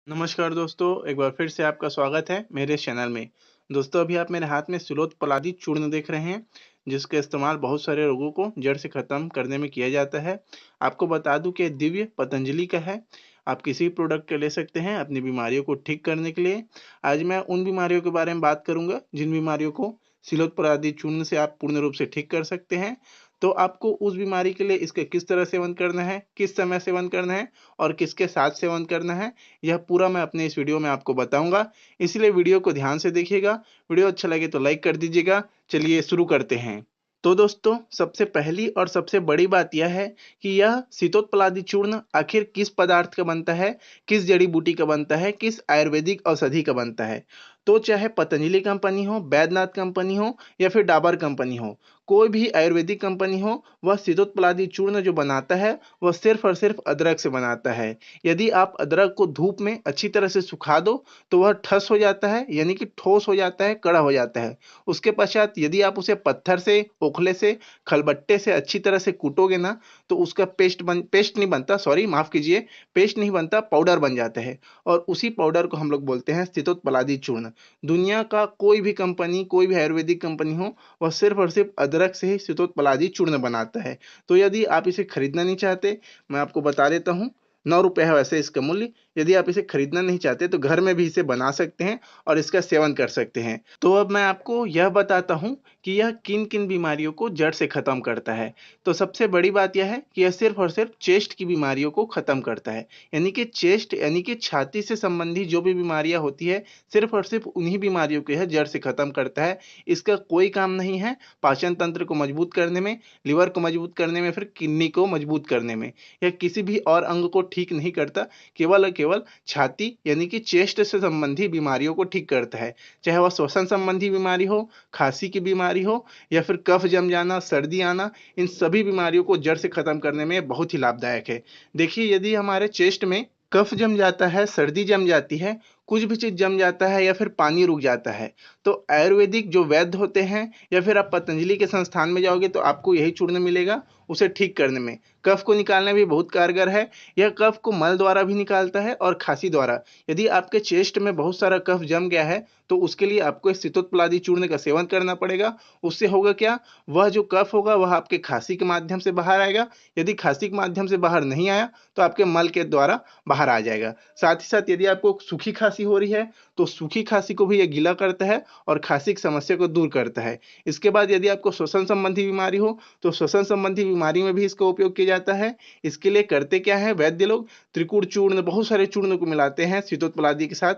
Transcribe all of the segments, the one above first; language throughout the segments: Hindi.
नमस्कार दोस्तों, एक बार फिर से आपका स्वागत है मेरे चैनल में। दोस्तों, अभी आप मेरे हाथ में सिलोत पलादी चूर्ण देख रहे हैं, जिसका इस्तेमाल बहुत सारे रोगों को जड़ से ख़त्म करने में किया जाता है। आपको बता दूं कि ये दिव्य पतंजलि का है। आप किसी भी प्रोडक्ट को ले सकते हैं अपनी बीमारियों को ठीक करने के लिए। आज मैं उन बीमारियों के बारे में बात करूंगा जिन बीमारियों को सिलोत पलादी चूर्ण से आप पूर्ण रूप से ठीक कर सकते हैं। तो आपको उस बीमारी के लिए इसके किस तरह सेवन करना है, किस समय सेवन करना है और किसके साथ सेवन करना है, यह पूरा मैं अपने इस वीडियो में आपको बताऊंगा। इसलिए वीडियो को ध्यान से देखिएगा। वीडियो अच्छा लगे तो लाइक कर दीजिएगा। चलिए शुरू करते हैं। तो दोस्तों, सबसे पहली और सबसे बड़ी बात यह है कि यह सितोत्पलादी चूर्ण आखिर किस पदार्थ का बनता है, किस जड़ी बूटी का बनता है, किस आयुर्वेदिक औषधि का बनता है। तो चाहे पतंजलि कंपनी हो, बैद्यनाथ कंपनी हो या फिर डाबर कंपनी हो, कोई भी आयुर्वेदिक कंपनी हो, वह सितोत्पलादी चूर्ण जो बनाता है वह सिर्फ और सिर्फ अदरक से बनाता है। यदि आप अदरक को धूप में अच्छी तरह से सुखा दो तो वह ठस हो जाता है, यानी कि ठोस हो जाता है, कड़ा हो जाता है। उसके पश्चात यदि आप उसे पत्थर से, ओखले से, खलबट्टे से अच्छी तरह से कूटोगे ना, तो उसका पेस्ट नहीं बनता, सॉरी माफ कीजिए, पेस्ट नहीं बनता, पाउडर बन जाता है। और उसी पाउडर को हम लोग बोलते हैं सितोत्पलादी चूर्ण। दुनिया का कोई भी कंपनी, कोई भी आयुर्वेदिक कंपनी हो, वह सिर्फ और सिर्फ अदरक से ही सितोत्पलादी चूर्ण बनाता है। तो यदि आप इसे खरीदना नहीं चाहते, मैं आपको बता देता हूँ, 9 रुपए है वैसे इसका मूल्य। यदि आप इसे खरीदना नहीं चाहते तो घर में भी इसे बना सकते हैं और इसका सेवन कर सकते हैं। तो अब मैं आपको यह बताता हूं कि यह किन किन बीमारियों को जड़ से खत्म करता है। तो सबसे बड़ी बात यह है कि यह सिर्फ और सिर्फ चेस्ट की बीमारियों को खत्म करता है। यानी कि चेस्ट यानी कि छाती से संबंधी जो भी बीमारियां होती है, सिर्फ और सिर्फ उन्हीं बीमारियों को यह जड़ से खत्म करता है। इसका कोई काम नहीं है पाचन तंत्र को मजबूत करने में, लिवर को मजबूत करने में, फिर किडनी को मजबूत करने में। यह किसी भी और अंग को ठीक नहीं करता, केवल और केवल छाती यानी कि चेस्ट से संबंधी बीमारियों को ठीक करता है। चाहे वह श्वसन संबंधी बीमारी हो, खांसी की बीमारी हो या फिर कफ जम जाना, सर्दी आना, इन सभी बीमारियों को जड़ से खत्म करने में बहुत ही लाभदायक है। देखिए, यदि हमारे चेस्ट में कफ जम जाता है, सर्दी जम जाती है, कुछ भी चीज जम जाता है या फिर पानी रुक जाता है, तो आयुर्वेदिक जो वैद्य होते हैं या फिर आप पतंजलि के संस्थान में जाओगे तो आपको यही चूर्ण मिलेगा उसे ठीक करने में। कफ को निकालने में भी बहुत कारगर है। यह कफ को मल द्वारा भी निकालता है और खांसी द्वारा। यदि आपके चेस्ट में बहुत सारा कफ जम गया है तो उसके लिए आपको इस सितोत्पलादी चूर्ण का सेवन करना पड़ेगा। उससे होगा क्या, वह जो कफ होगा वह आपके खांसी के माध्यम से बाहर आएगा। यदि खांसी के माध्यम से बाहर नहीं आया तो आपके मल के द्वारा बाहर आ जाएगा। साथ ही साथ यदि आपको सूखी खांसी हो रही है तो सूखी खांसी को भी यह गीला करता है और खांसी की समस्या को दूर करता है। इसके बाद यदि आपको श्वसन संबंधी बीमारी हो तो श्वसन संबंधी बीमारी में भी इसका उपयोग किया जाता है। इसके लिए करते क्या है वैद्य लोग, त्रिकूट चूर्ण, बहुत सारे चूर्ण को मिलाते हैं सितोत्पलादी के साथ।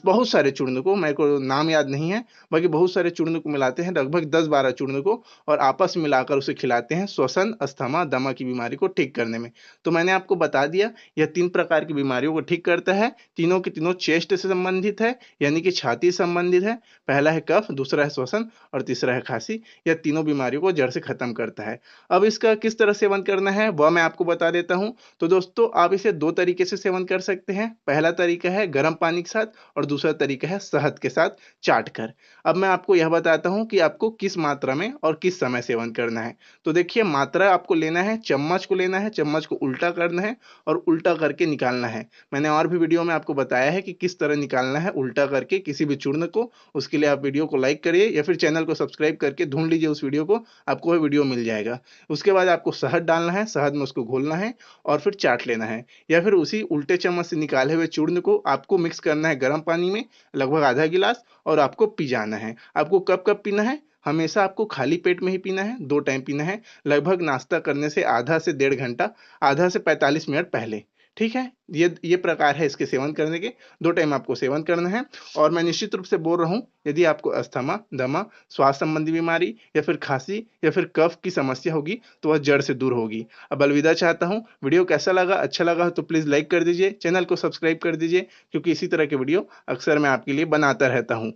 बहुत सारे चूर्ण को, मेरे को नाम याद नहीं है, बाकी बहुत सारे चूर्ण को मिलाते हैं, लगभग 10-12 चूर्ण को, और आपस में मिलाकर उसे खिलाते हैं श्वसन, अस्थमा, दमा की बीमारी को ठीक करने में। तो मैंने आपको बता दिया, यह 3 प्रकार की बीमारियों को ठीक करता है। तीनों के तीनों चेस्ट से संबंधित है, यानी कि छाती से संबंधित है। पहला है कफ, दूसरा है श्वसन और तीसरा है खांसी। यह तीनों बीमारियों को जड़ से खत्म करता है। अब इसका किस तरह सेवन करना है वह मैं आपको बता देता हूं। तो दोस्तों, आप इसे 2 तरीके से सेवन कर सकते हैं। पहला तरीका है गर्म पानी के साथ और दूसरा तरीका है शहद के साथ चाट कर। अब मैं आपको यह बताता हूं कि आपको किस मात्रा में और किस समय सेवन करना है। तो देखिए, मात्रा आपको लेना है, चम्मच को लेना है, चम्मच को उल्टा करना है और उल्टा करके निकालना है। मैंने और भी वीडियो में आपको बताया है कि किस तरह निकालना है उल्टा करके किसी भी चूर्ण को। उसके लिए आप वीडियो को लाइक करिए या फिर चैनल को सब्सक्राइब करके ढूंढ लीजिए उस वीडियो को, आपको वह वीडियो मिल जाएगा। उसके बाद आपको शहद डालना है, शहद में उसको घोलना है और फिर चाट लेना है, या फिर उसी उल्टे चम्मच से निकाले हुए चूर्ण को आपको मिक्स करना है गर्म पानी में, लगभग आधा गिलास, और आपको पी जाना है। आपको कब कब पीना है, हमेशा आपको खाली पेट में ही पीना है, 2 टाइम पीना है, लगभग नाश्ता करने से आधा से 1.5 घंटा, आधा से 45 मिनट पहले। ठीक है, ये प्रकार है इसके सेवन करने के। 2 टाइम आपको सेवन करना है। और मैं निश्चित रूप से बोल रहा हूं, यदि आपको अस्थमा, दमा, श्वास संबंधी बीमारी या फिर खांसी या फिर कफ की समस्या होगी तो वह जड़ से दूर होगी। अब अलविदा चाहता हूं। वीडियो कैसा लगा, अच्छा लगा तो प्लीज लाइक कर दीजिए, चैनल को सब्सक्राइब कर दीजिए, क्योंकि इसी तरह के वीडियो अक्सर मैं आपके लिए बनाता रहता हूं।